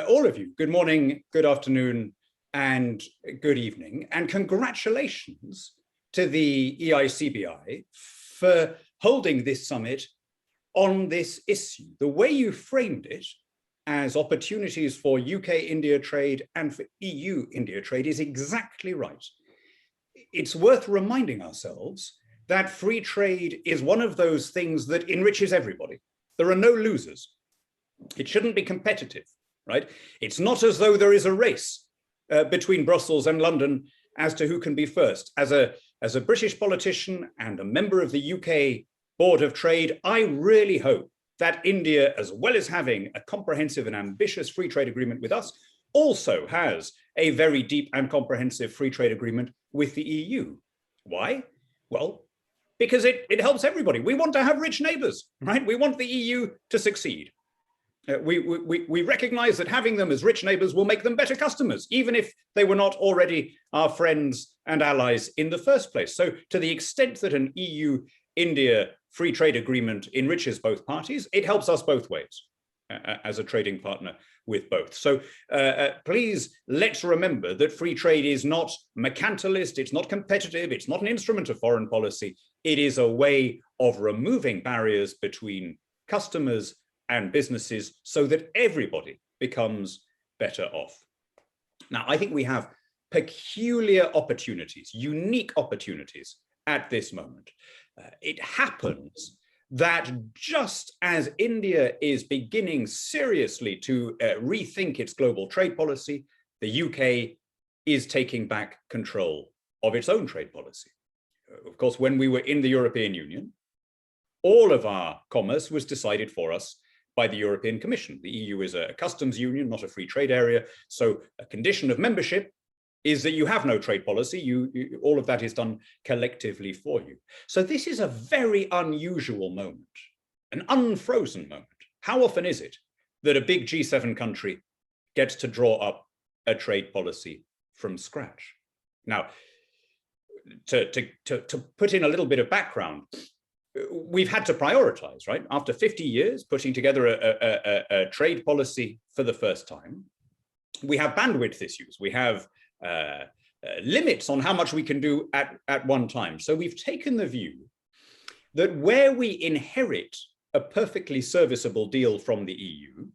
all of you, good morning, good afternoon, and good evening. And congratulations to the EICBI for holding this summit on this issue. The way you framed it as opportunities for UK-India trade and for EU-India trade is exactly right. It's worth reminding ourselves that free trade is one of those things that enriches everybody. There are no losers. It shouldn't be competitive, right? It's not as though there is a race between Brussels and London as to who can be first. As a British politician and a member of the UK Board of Trade, I really hope that India, as well as having a comprehensive and ambitious free trade agreement with us, also has a very deep and comprehensive free trade agreement with the EU. Why? Well, because it helps everybody. We want to have rich neighbors, right? We want the EU to succeed. We recognize that having them as rich neighbors will make them better customers, even if they were not already our friends and allies in the first place. So to the extent that an EU-India free trade agreement enriches both parties, it helps us both ways as a trading partner with both. So please, let's remember that free trade is not mercantilist, it's not competitive, it's not an instrument of foreign policy. It is a way of removing barriers between customers and businesses so that everybody becomes better off. Now, I think we have peculiar opportunities, unique opportunities at this moment. It happens that just as India is beginning seriously to rethink its global trade policy, the UK is taking back control of its own trade policy. Of course, when we were in the European Union, all of our commerce was decided for us by the European Commission. The EU is a customs union, not a free trade area. So a condition of membership is that you have no trade policy. All of that is done collectively for you. So this is a very unusual moment, an unfrozen moment. How often is it that a big G7 country gets to draw up a trade policy from scratch? Now, to put in a little bit of background, we've had to prioritize, right? After 50 years putting together a trade policy for the first time, we have bandwidth issues. We have limits on how much we can do at one time. So we've taken the view that where we inherit a perfectly serviceable deal from the EU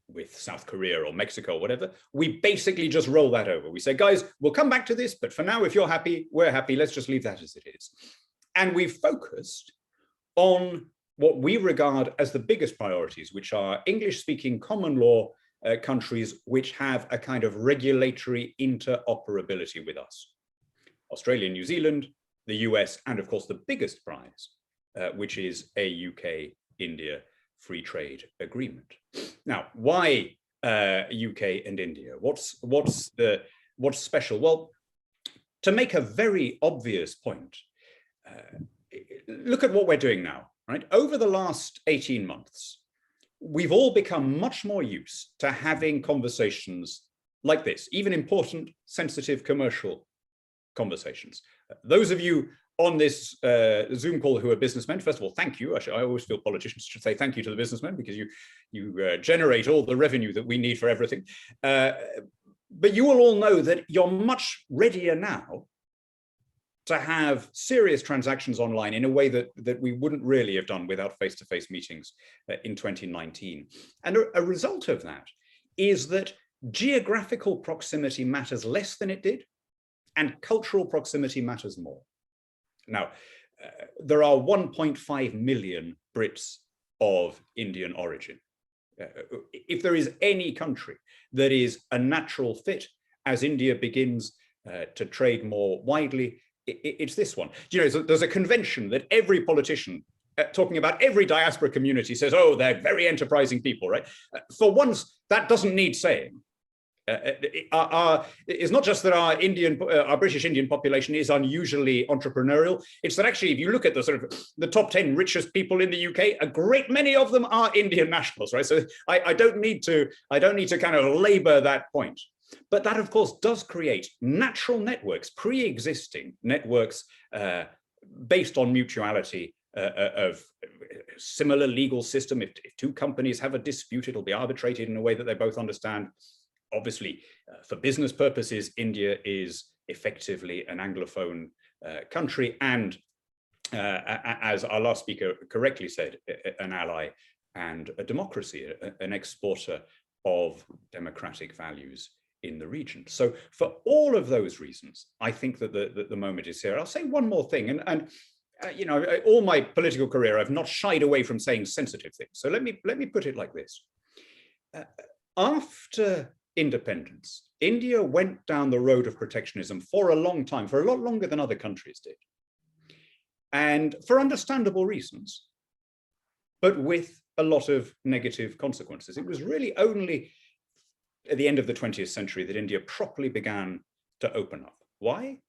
with South Korea or Mexico or whatever, we basically just roll that over. We say, guys, we'll come back to this, but for now, if you're happy, we're happy. Let's just leave that as it is. And we've focused on what we regard as the biggest priorities, which are English-speaking common law countries which have a kind of regulatory interoperability with us. Australia, New Zealand, the US, and of course the biggest prize, which is a UK-India free trade agreement. Now, why UK and India? What's special? Well, to make a very obvious point, look at what we're doing now, right? Over the last 18 months, we've all become much more used to having conversations like this, even important, sensitive commercial conversations. Those of you on this Zoom call who are businessmen, first of all, thank you. I always feel politicians should say thank you to the businessmen because you generate all the revenue that we need for everything. But you will all know that you're much readier now to have serious transactions online in a way that we wouldn't really have done without face-to-face meetings in 2019. And a result of that is that geographical proximity matters less than it did, and cultural proximity matters more. Now, there are 1.5 million Brits of Indian origin. If there is any country that is a natural fit as India begins to trade more widely, it's this one. You know, there's a convention that every politician talking about every diaspora community says, oh, they're very enterprising people, right? For once, that doesn't need saying. It's not just that our British Indian population is unusually entrepreneurial. It's that actually, if you look at the sort of the top 10 richest people in the UK, a great many of them are Indian nationals, right? So I don't need to kind of labor that point. But that, of course, does create natural networks, pre-existing networks based on mutuality of similar legal system. If two companies have a dispute, it'll be arbitrated in a way that they both understand. Obviously, for business purposes, India is effectively an Anglophone country, and as our last speaker correctly said, an ally and a democracy, an exporter of democratic values in the region. So for all of those reasons, I think that the moment is here. I'll say one more thing, and you know, all my political career, I've not shied away from saying sensitive things. So let me put it like this. After independence, India went down the road of protectionism for a long time, for a lot longer than other countries did. And for understandable reasons, but with a lot of negative consequences. It was really only at the end of the 20th century that India properly began to open up. Why?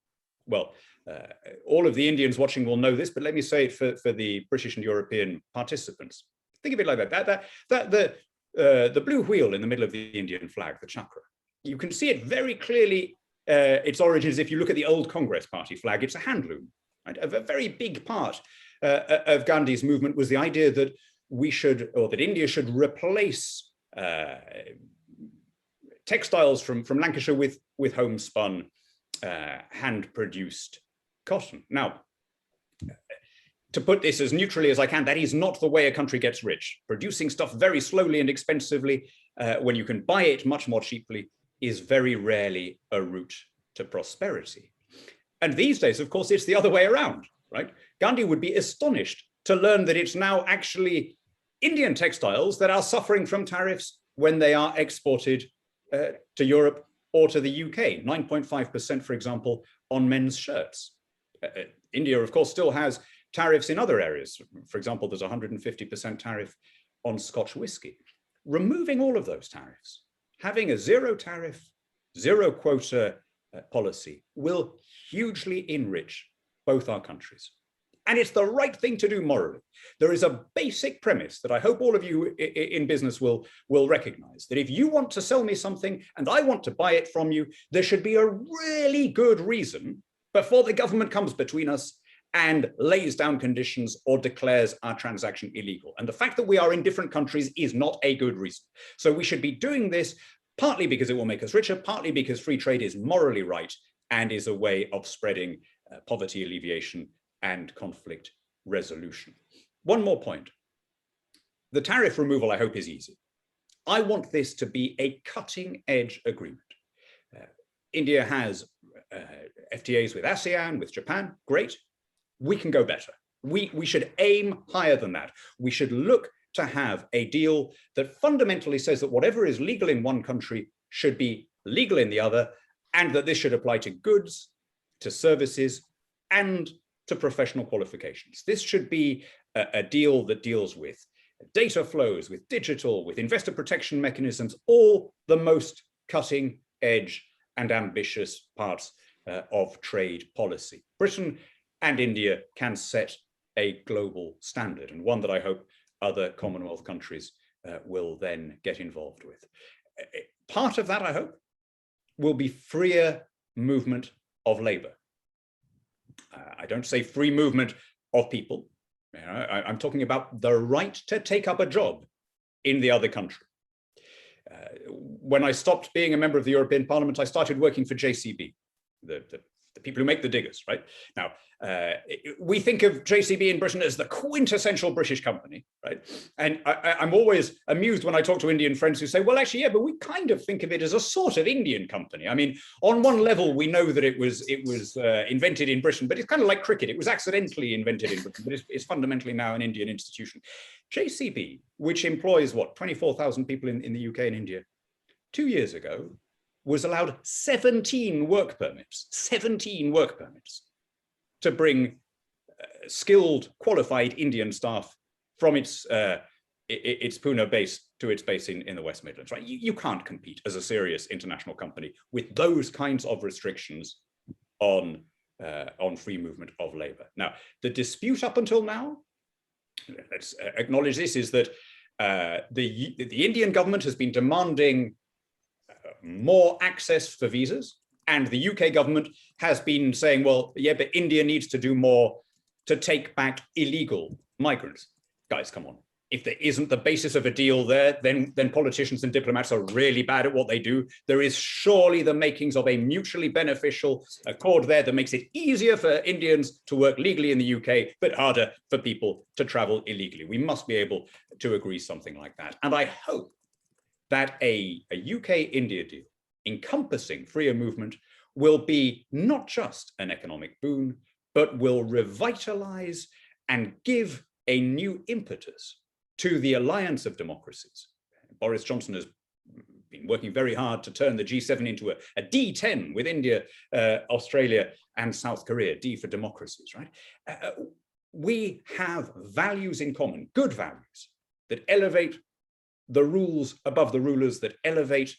Well, all of the Indians watching will know this, but let me say it for the British and European participants. Think of it like that. The blue wheel in the middle of the Indian flag, the chakra, you can see it very clearly, its origins. If you look at the old Congress Party flag, it's a handloom. Right? A very big part of Gandhi's movement was the idea that we should, or that India should replace textiles from Lancashire with homespun, hand-produced cotton. Now, to put this as neutrally as I can, that is not the way a country gets rich. Producing stuff very slowly and expensively, when you can buy it much more cheaply, is very rarely a route to prosperity. And these days, of course, it's the other way around, right? Gandhi would be astonished to learn that it's now actually Indian textiles that are suffering from tariffs when they are exported to Europe or to the UK, 9.5%, for example, on men's shirts. India, of course, still has tariffs in other areas. For example, there's a 150% tariff on Scotch whiskey. Removing all of those tariffs, having a zero tariff, zero quota policy will hugely enrich both our countries. And it's the right thing to do morally. There is a basic premise that I hope all of you in business will recognize, that if you want to sell me something and I want to buy it from you, there should be a really good reason before the government comes between us and lays down conditions or declares our transaction illegal. And the fact that we are in different countries is not a good reason. So we should be doing this partly because it will make us richer, partly because free trade is morally right and is a way of spreading poverty alleviation and conflict resolution. One more point. The tariff removal, I hope, is easy. I want this to be a cutting edge agreement. India has FTAs with ASEAN, with Japan, great. We can go better. We should aim higher than that. We should look to have a deal that fundamentally says that whatever is legal in one country should be legal in the other, and that this should apply to goods, to services, and to professional qualifications. This should be a deal that deals with data flows, with digital, with investor protection mechanisms, all the most cutting edge and ambitious parts of trade policy. Britain and India can set a global standard, and one that I hope other Commonwealth countries will then get involved with. Part of that, I hope, will be freer movement of labor. I don't say free movement of people. You know, I'm talking about the right to take up a job in the other country. When I stopped being a member of the European Parliament, I started working for JCB, the people who make the diggers, right? Now, we think of JCB in Britain as the quintessential British company, right? And I'm always amused when I talk to Indian friends who say, well, actually, yeah, but we kind of think of it as a sort of Indian company. I mean, on one level, we know that it was invented in Britain, but it's kind of like cricket. It was accidentally invented in Britain, but it's fundamentally now an Indian institution. JCB, which employs, what, 24,000 people in the UK and India, 2 years ago, was allowed 17 work permits to bring skilled, qualified Indian staff from its Pune base to its base in the West Midlands, right? You can't compete as a serious international company with those kinds of restrictions on free movement of labor. Now, the dispute up until now, let's acknowledge this, is that the Indian government has been demanding more access for visas, and the UK government has been saying, well, yeah, but India needs to do more to take back illegal migrants. Guys, come on. If there isn't the basis of a deal there, then politicians and diplomats are really bad at what they do. There is surely the makings of a mutually beneficial accord there that makes it easier for Indians to work legally in the UK, but harder for people to travel illegally. We must be able to agree something like that. And I hope that a UK-India deal encompassing freer movement will be not just an economic boon, but will revitalize and give a new impetus to the alliance of democracies. Boris Johnson has been working very hard to turn the G7 into a D10 with India, Australia, and South Korea, D for democracies, right? We have values in common, good values, that elevate the rules above the rulers, that elevate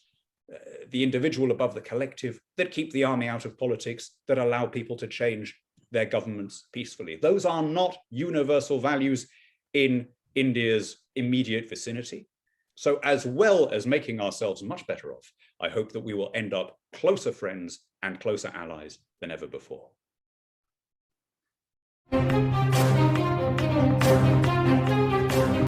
the individual above the collective, that keep the army out of politics, that allow people to change their governments peacefully. Those are not universal values in India's immediate vicinity. So as well as making ourselves much better off, I hope that we will end up closer friends and closer allies than ever before.